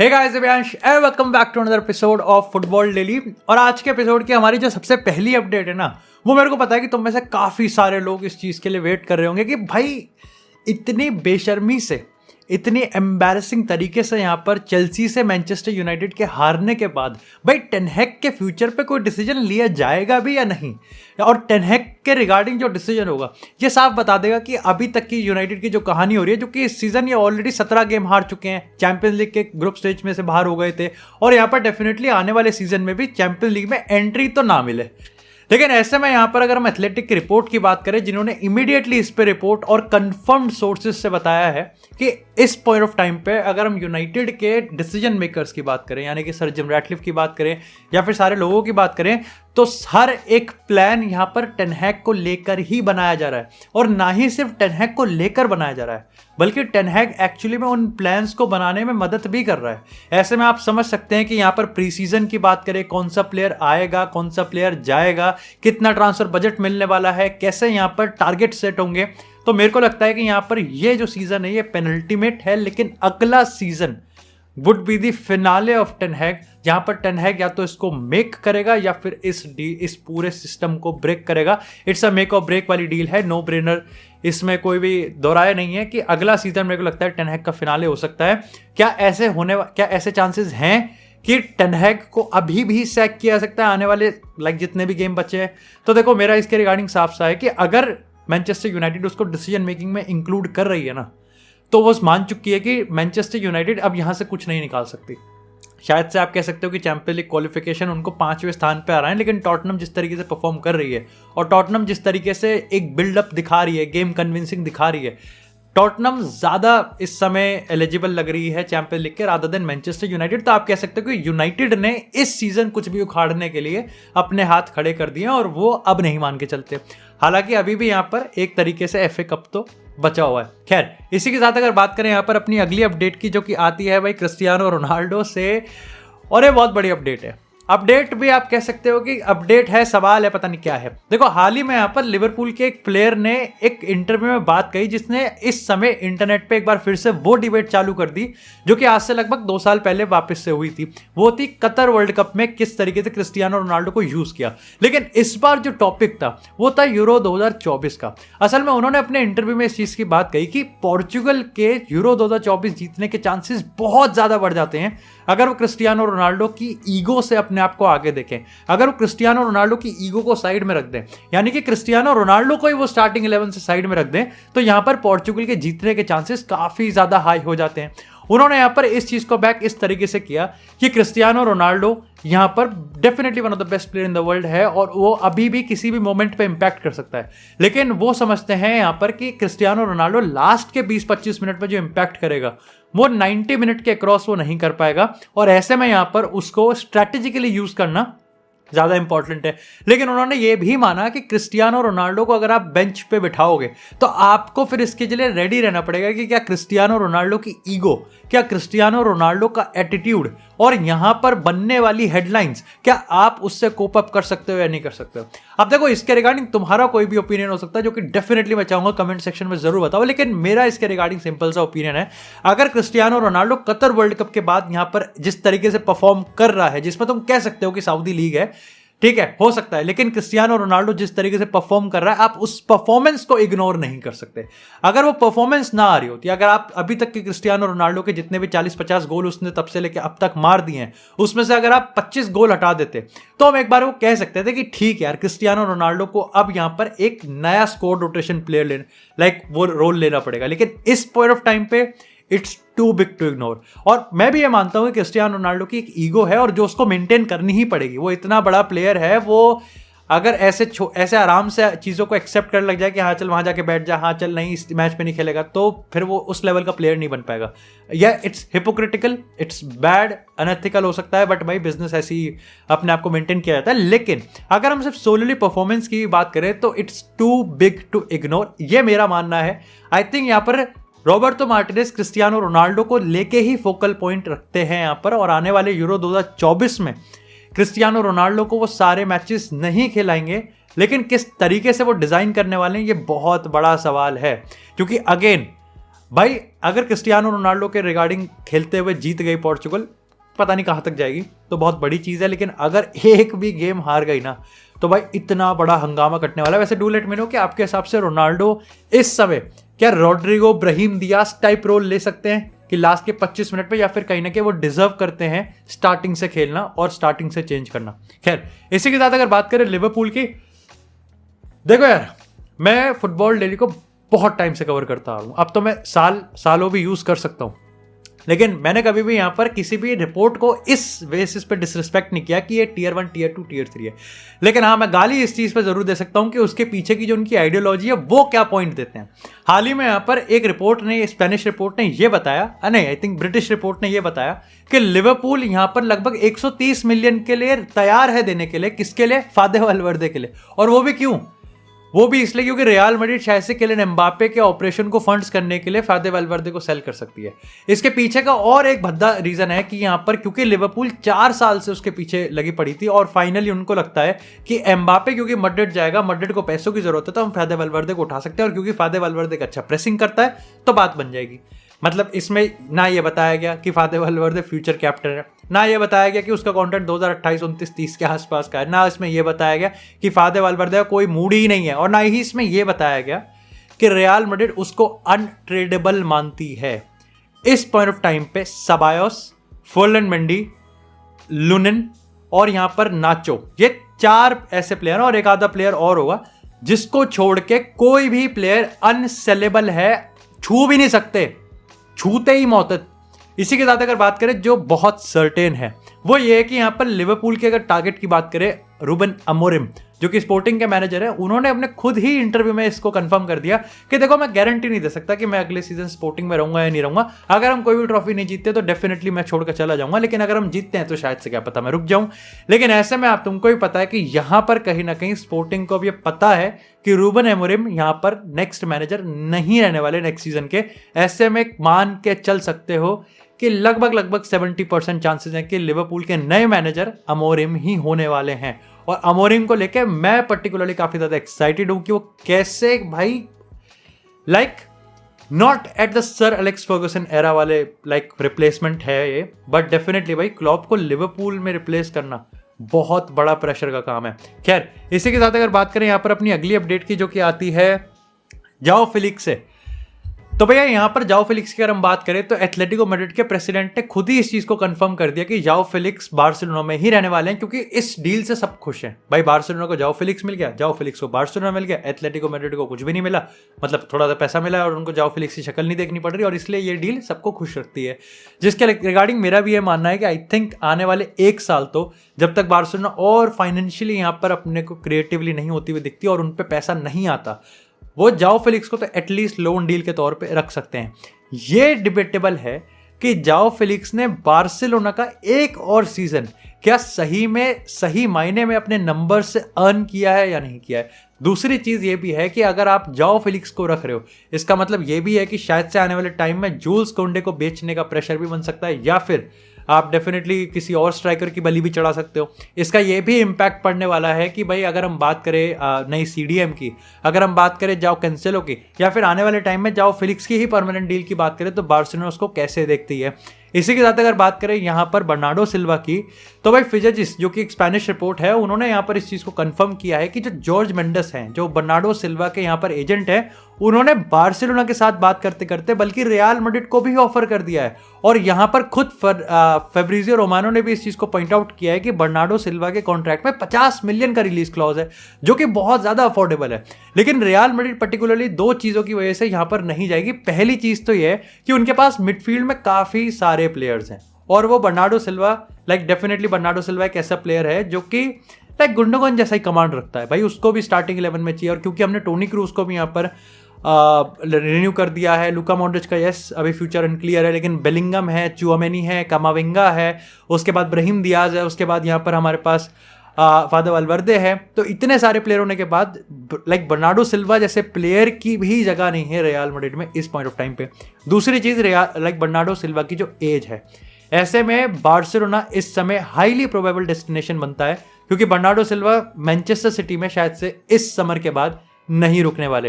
Hey guys, Divyansh and welcome back to another episode of football daily. और आज के episode की हमारी जो सबसे पहली अपडेट है ना, वो मेरे को पता है कि तुम में से काफ़ी सारे लोग इस चीज़ के लिए वेट कर रहे होंगे कि भाई इतनी बेशर्मी से, इतनी एम्बैरेसिंग तरीके से यहाँ पर चेल्सी से मैनचेस्टर यूनाइटेड के हारने के बाद भाई टेन हैग के फ्यूचर पे कोई डिसीजन लिया जाएगा भी या नहीं, और टेन हैग के रिगार्डिंग जो डिसीजन होगा ये साफ बता देगा कि अभी तक की यूनाइटेड की जो कहानी हो रही है, जो कि इस सीजन ये ऑलरेडी 17 गेम हार चुके हैं, चैंपियंस लीग के ग्रुप स्टेज में से बाहर हो गए थे और यहाँ पर डेफिनेटली आने वाले सीजन में भी चैंपियंस लीग में एंट्री तो ना मिले। लेकिन ऐसे में यहाँ पर अगर हम एथलेटिक की रिपोर्ट की बात करें, जिन्होंने इमीडिएटली इस पे रिपोर्ट और कंफर्म्ड सोर्सेज से बताया है कि इस पॉइंट ऑफ टाइम पे अगर हम यूनाइटेड के डिसीजन मेकर्स की बात करें, यानी कि सर जिम रैटक्लिफ की बात करें या फिर सारे लोगों की बात करें, तो हर एक प्लान यहाँ पर टेन हैग को लेकर ही बनाया जा रहा है। और ना ही सिर्फ टेन हैग को लेकर बनाया जा रहा है, बल्कि टेन हैग एक्चुअली में उन प्लान्स को बनाने में मदद भी कर रहा है। ऐसे में आप समझ सकते हैं कि यहाँ पर प्री सीजन की बात करें, कौन सा प्लेयर आएगा, कौन सा प्लेयर जाएगा, कितना ट्रांसफर बजट मिलने वाला है, कैसे यहाँ पर टारगेट सेट होंगे। तो मेरे को लगता है कि यहाँ पर ये जो सीजन है ये पेनल्टीमेट है, लेकिन अगला season would be the finale of ten Hag, जहां पर टेन हैग या तो इसको मेक करेगा या फिर इस पूरे सिस्टम को ब्रेक करेगा। इट्स अ मेक और ब्रेक वाली डील है, नो ब्रेनर, इसमें कोई भी दोहराया नहीं है कि अगला सीजन मेरे को लगता है टेन हैग का फिनाले हो सकता है। क्या ऐसे चांसेस हैं कि टेन हैग को अभी भी सैक किया जा सकता है आने वाले जितने भी गेम बचे हैं? तो देखो, मेरा इसके रिगार्डिंग साफ सा है कि अगर मैनचेस्टर यूनाइटेड उसको डिसीजन मेकिंग में इंक्लूड कर रही है ना, तो वो मान चुकी है कि मैनचेस्टर यूनाइटेड अब यहाँ से कुछ नहीं निकाल सकती। शायद से आप कह सकते हो कि चैंपियंस लीग क्वालिफिकेशन उनको 5वें स्थान पे आ रहा है, लेकिन टॉटनम जिस तरीके से परफॉर्म कर रही है और टॉटनम जिस तरीके से एक बिल्डअप दिखा रही है, गेम कन्विंसिंग दिखा रही है, टॉटनम ज़्यादा इस समय एलिजिबल लग रही है चैंपियंस लीग के रादर देन मैनचेस्टर यूनाइटेड। तो आप कह सकते हो कि यूनाइटेड ने इस सीजन कुछ भी उखाड़ने के लिए अपने हाथ खड़े कर दिए और वो अब नहीं मान के चलते। हालांकि अभी भी यहाँ पर एक तरीके से FA कप तो बचा हुआ है। खैर, इसी के साथ अगर बात करें यहाँ पर अपनी अगली अपडेट की, जो कि आती है भाई क्रिस्टियानो रोनाल्डो से, और ये बहुत बड़ी अपडेट है। अपडेट भी आप कह सकते हो कि अपडेट है, सवाल है, पता नहीं क्या है। देखो, हाल ही में यहाँ पर लिवरपूल के एक प्लेयर ने एक इंटरव्यू में बात कही, जिसने इस समय इंटरनेट पे एक बार फिर से वो डिबेट चालू कर दी जो कि आज से लगभग 2 साल पहले वापस से हुई थी। वो थी कतर वर्ल्ड कप में किस तरीके से क्रिस्टियानो रोनाल्डो को यूज किया। लेकिन इस बार जो टॉपिक था वो था यूरो 2024 का। असल में उन्होंने अपने इंटरव्यू में इस चीज की बात कही कि पोर्चुगल के यूरो 2024 जीतने के चांसेस बहुत ज्यादा बढ़ जाते हैं अगर वो क्रिस्टियानो रोनाल्डो की ईगो से अपने आप को आगे देखें, अगर वो क्रिस्टियानो रोनाल्डो की ईगो को साइड में रख दें, यानी कि क्रिस्टियानो रोनाल्डो को ही वो स्टार्टिंग 11 से साइड में रख दें, तो यहां पर पोर्चुगल के जीतने के चांसेस काफी ज्यादा हाई हो जाते हैं। उन्होंने यहां पर इस चीज को बैक इस तरीके से किया कि क्रिस्टियानो रोनाल्डो यहां पर definitely one of the best player in the world है और वो अभी भी किसी भी मोमेंट पे इंपैक्ट कर सकता है। लेकिन वो समझते हैं यहां पर कि क्रिस्टियानो रोनाल्डो लास्ट के 20-25 मिनट में जो इंपैक्ट करेगा वो 90 मिनट के अक्रॉस वो नहीं कर पाएगा, और ऐसे में यहां पर उसको स्ट्रैटेजिकली यूज करना ज़्यादा इंपॉर्टेंट है। लेकिन उन्होंने ये भी माना कि क्रिस्टियानो रोनाल्डो को अगर आप बेंच पे बिठाओगे तो आपको फिर इसके लिए रेडी रहना पड़ेगा कि क्या क्रिस्टियानो रोनाल्डो की ईगो, क्या क्रिस्टियानो रोनाल्डो का एटीट्यूड और यहाँ पर बनने वाली हेडलाइंस, क्या आप उससे कोप अप कर सकते हो या नहीं कर सकते हो। अब देखो, इसके रिगार्डिंग तुम्हारा कोई भी ओपिनियन हो सकता है, जो कि डेफिनेटली मैं चाहूंगा कमेंट सेक्शन में जरूर बताओ। लेकिन मेरा इसके रिगार्डिंग सिंपल सा ओपिनियन है, अगर Cristiano Ronaldo Qatar world cup के बाद यहाँ पर जिस तरीके से परफॉर्म कर रहा है, जिसमें तुम कह सकते हो कि सऊदी लीग है, ठीक है, हो सकता है, लेकिन क्रिस्टियानो रोनाल्डो जिस तरीके से परफॉर्म कर रहा है, आप उस परफॉर्मेंस को इग्नोर नहीं कर सकते। अगर वो परफॉर्मेंस ना आ रही होती, अगर आप अभी तक के क्रिस्टियानो रोनाल्डो के जितने भी 40-50 गोल उसने तब से लेकर अब तक मार दिए हैं, उसमें से अगर आप 25 गोल हटा देते तो हम एक बार वो कह सकते थे कि ठीक है यार, क्रिस्टियानो रोनाल्डो को अब यहां पर एक नया स्कोर रोटेशन प्लेयर वो रोल लेना पड़ेगा। लेकिन इस पॉइंट ऑफ टाइम पे it's too big to ignore. और मैं भी ये मानता हूं कि क्रिस्टियानो रोनाल्डो की एक ईगो है और जो उसको मेंटेन करनी ही पड़ेगी। वो इतना बड़ा प्लेयर है, वो अगर ऐसे आराम से चीज़ों को एक्सेप्ट करने लग जाए कि हाँ चल वहाँ जाके बैठ जा, हाँ चल नहीं इस मैच पे नहीं खेलेगा, तो फिर वो उस लेवल का प्लेयर नहीं बन पाएगा। या it's hypocritical, it's bad, unethical हो सकता है, बट भाई बिजनेस ऐसी ही अपने आप को मेंटेन किया जाता है। लेकिन अगर हम सिर्फ सोलली परफॉर्मेंस की बात करें तो it's too big to ignore, ये मेरा मानना है। आई थिंक यहाँ पर रॉबर्टो मार्टिनेज क्रिस्टियानो रोनाल्डो को लेके ही फोकल पॉइंट रखते हैं यहाँ पर, और आने वाले यूरो 2024 में क्रिस्टियानो रोनाल्डो को वो सारे मैचेस नहीं खिलाएंगे। लेकिन किस तरीके से वो डिज़ाइन करने वाले हैं, ये बहुत बड़ा सवाल है, क्योंकि अगेन भाई अगर क्रिस्टियानो रोनाल्डो के रिगार्डिंग खेलते हुए जीत गई पोर्चुगल, पता नहीं कहाँ तक जाएगी, तो बहुत बड़ी चीज़ है। लेकिन अगर एक भी गेम हार गई ना तो भाई इतना बड़ा हंगामा कटने वाला है। वैसे डू लेट मी नो कि आपके हिसाब से रोनाल्डो इस समय क्या Rodrygo Brahim Diaz type role ले सकते हैं कि लास्ट के 25 मिनट पे, या फिर कहीं ना कहीं वो डिजर्व करते हैं स्टार्टिंग से खेलना और स्टार्टिंग से चेंज करना। खैर इसी के साथ अगर बात करें लिवरपूल की, देखो यार मैं फुटबॉल डेली को बहुत टाइम से कवर करता हूँ, अब तो मैं सालों भी यूज कर सकता हूँ, लेकिन मैंने कभी भी यहाँ पर किसी भी रिपोर्ट को इस बेसिस पे डिसरिस्पेक्ट नहीं किया कि ये टियर 1 टियर 2 टियर 3 है। लेकिन हाँ मैं गाली इस चीज़ पे जरूर दे सकता हूँ कि उसके पीछे की जो उनकी आइडियोलॉजी है वो क्या पॉइंट देते हैं। हाल ही में यहाँ पर एक रिपोर्ट ने, स्पेनिश रिपोर्ट ने ये बताया, नहीं आई थिंक ब्रिटिश रिपोर्ट ने ये बताया कि लिवरपूल यहाँ पर लगभग 130 मिलियन के लिए तैयार है देने के लिए। किसके लिए? फादे वालवर्दे के लिए। और वो भी क्यों? वो भी इसलिए क्योंकि रियल मैड्रिड शायद से किलियन एम्बापे के ऑपरेशन को फंड्स करने के लिए फादे वालवर्दे को सेल कर सकती है। इसके पीछे का और एक भद्दा रीजन है कि यहाँ पर क्योंकि लिवरपूल 4 साल से उसके पीछे लगी पड़ी थी और फाइनली उनको लगता है कि एम्बापे क्योंकि मैड्रिड जाएगा, मैड्रिड को पैसों की जरूरत है, तो हम फादे वालवर्दे को उठा सकते हैं। और क्योंकि फादे वालवर्दे अच्छा प्रेसिंग करता है तो बात बन जाएगी। मतलब इसमें ना ये बताया गया कि फादे वालवर्दे फ्यूचर कैप्टन है, ना ये बताया गया कि उसका कॉन्ट्रैक्ट 2028, 29, 30 के आसपास का है, ना इसमें यह बताया गया कि फादे वालवर्दे का कोई मूड ही नहीं है, और ना ही इसमें यह बताया गया कि रियल मैड्रिड उसको अनट्रेडेबल मानती है। इस पॉइंट ऑफ टाइम पे सबायोस, फर्लैंड मेंडी, लुनिन और यहां पर नाचो, ये 4 ऐसे प्लेयर और एक आधा प्लेयर और होगा जिसको छोड़ के कोई भी प्लेयर अनसेलेबल है, छू भी नहीं सकते, छूते ही मौत। इसी के साथ अगर बात करें जो बहुत सर्टेन है वो ये है कि यहां पर लिवरपूल के अगर टारगेट की बात करें, रूबन अमोरिम जो कि स्पोर्टिंग के मैनेजर है, उन्होंने अपने खुद ही इंटरव्यू में इसको कंफर्म कर दिया कि देखो मैं गारंटी नहीं दे सकता कि मैं अगले सीजन स्पोर्टिंग में रहूंगा या नहीं रहूंगा। अगर हम कोई भी ट्रॉफी नहीं जीतते तो डेफिनेटली मैं छोड़कर चला जाऊंगा, लेकिन अगर हम जीतते हैं तो शायद से क्या पता मैं रुक जाऊं। लेकिन ऐसे में आप तुमको भी पता है कि यहां पर कहीं ना कहीं स्पोर्टिंग को भी पता है कि रूबन अमोरिम यहां पर नेक्स्ट मैनेजर नहीं रहने वाले नेक्स्ट सीजन के। ऐसे में मान के चल सकते हो कि लगभग 70% चांसेस हैं कि लिवरपूल के नए मैनेजर अमोरिम ही होने वाले हैं। और अमोरिम को लेकर मैं पर्टिकुलरली काफी ज्यादा एक्साइटेड हूं कि वो कैसे भाई like not at the sir Alex Ferguson era वाले रिप्लेसमेंट है ये, बट डेफिनेटली भाई क्लॉप को लिवरपूल में रिप्लेस करना बहुत बड़ा प्रेशर का काम है। खैर इसी के साथ अगर बात करें यहां पर अपनी अगली अपडेट की जो कि आती है जाओ फिलिक्स से, तो भैया यहाँ पर जाओ फिलिक्स की अगर हम बात करें तो एथलेटिको मैड्रिड के प्रेसिडेंट ने खुद ही इस चीज को कंफर्म कर दिया कि जाओ फिलिक्स बार्सिलोना में ही रहने वाले हैं, क्योंकि इस डील से सब खुश हैं। भाई बार्सिलोना को जाओ फिलिक्स मिल गया, जाओ फिलिक्स को बार्सिलोना मिल गया, एथलेटिको मैड्रिड को कुछ भी नहीं मिला, मतलब थोड़ा सा पैसा मिला और उनको जाओ फिलिक्स की शक्ल नहीं देखनी पड़ रही, और इसलिए ये डील सबको खुश रखती है। जिसके रिगार्डिंग मेरा भी ये मानना है कि आई थिंक आने वाले 1 साल तो जब तक बार्सिलोना और फाइनेंशियली यहाँ पर अपने को क्रिएटिवली नहीं होती हुई दिखती और उन पर पैसा नहीं आता, वो जाओ फिलिक्स को तो एटलीस्ट लोन डील के तौर पे रख सकते हैं। ये डिबेटेबल है कि जाओ फिलिक्स ने बार्सिलोना का एक और सीजन क्या सही में सही मायने में अपने नंबर से अर्न किया है या नहीं किया है। दूसरी चीज ये भी है कि अगर आप जाओ फिलिक्स को रख रहे हो, इसका मतलब ये भी है कि शायद से आने वाले टाइम में जूल्स कोंडे को बेचने का प्रेशर भी बन सकता है, या फिर आप डेफिनेटली किसी और स्ट्राइकर की बलि भी चढ़ा सकते हो। इसका ये भी इम्पैक्ट पड़ने वाला है कि भाई अगर हम बात करें नई सीडीएम की, अगर हम बात करें जाओ कैंसेलो की, या फिर आने वाले टाइम में जाओ फिलिक्स की ही परमानेंट डील की बात करें, तो बार्सिलोना उसको कैसे देखती है। इसी के साथ अगर बात करें यहाँ पर बर्नार्डो सिल्वा की, तो भाई फिजेजिस जो कि एक स्पेनिश रिपोर्ट है, उन्होंने यहाँ पर इस चीज को कंफर्म किया है कि जो जॉर्ज मेंडेस हैं, जो बर्नार्डो सिल्वा के यहाँ पर एजेंट है, उन्होंने बार्सिलोना के साथ बात करते करते बल्कि रियल मैड्रिड को भी ऑफर कर दिया है। और यहाँ पर खुद फेब्रिजियो रोमानो ने भी इस चीज को पॉइंट आउट किया है कि बर्नार्डो सिल्वा के कॉन्ट्रैक्ट में 50 मिलियन का रिलीज क्लॉज है, जो कि बहुत ज्यादा अफोर्डेबल है। लेकिन रियल मैड्रिड पर्टिकुलरली 2 चीजों की वजह से यहाँ पर नहीं जाएगी। पहली चीज तो ये है कि उनके पास मिडफील्ड में काफी सारे प्लेयर्स हैं, और वो Bernardo Silva definitely Bernardo Silva एक ऐसा प्लेयर है जो कि गुंडोगन जैसा ही कमांड रखता है। भाई उसको भी स्टार्टिंग 11 में चाहिए, और क्योंकि हमने टोनी क्रूज को भी यहाँ पर रिन्यू कर दिया है, लुका मॉड्रिच का यस अभी फ्यूचर अनक्लियर है, लेकिन बेलिंगम है, चुआमेनी है, कामाविंगा है, उसके बाद ब्राहीम दियाज है, उसके बाद यहाँ पर हमारे पास फादे वालवर्दे है। तो इतने सारे प्लेयर होने के बाद बर्नार्डो सिल्वा जैसे प्लेयर की भी जगह नहीं है रियल मैड्रिड में इस पॉइंट ऑफ टाइम पे। दूसरी चीज बर्नार्डो सिल्वा की जो एज है, ऐसे में बार्सिलोना इस समय हाईली प्रोबेबल डेस्टिनेशन बनता है, क्योंकि बर्नार्डो सिल्वा मैनचेस्टर सिटी में शायद से इस समर के बाद नहीं रुकने वाले।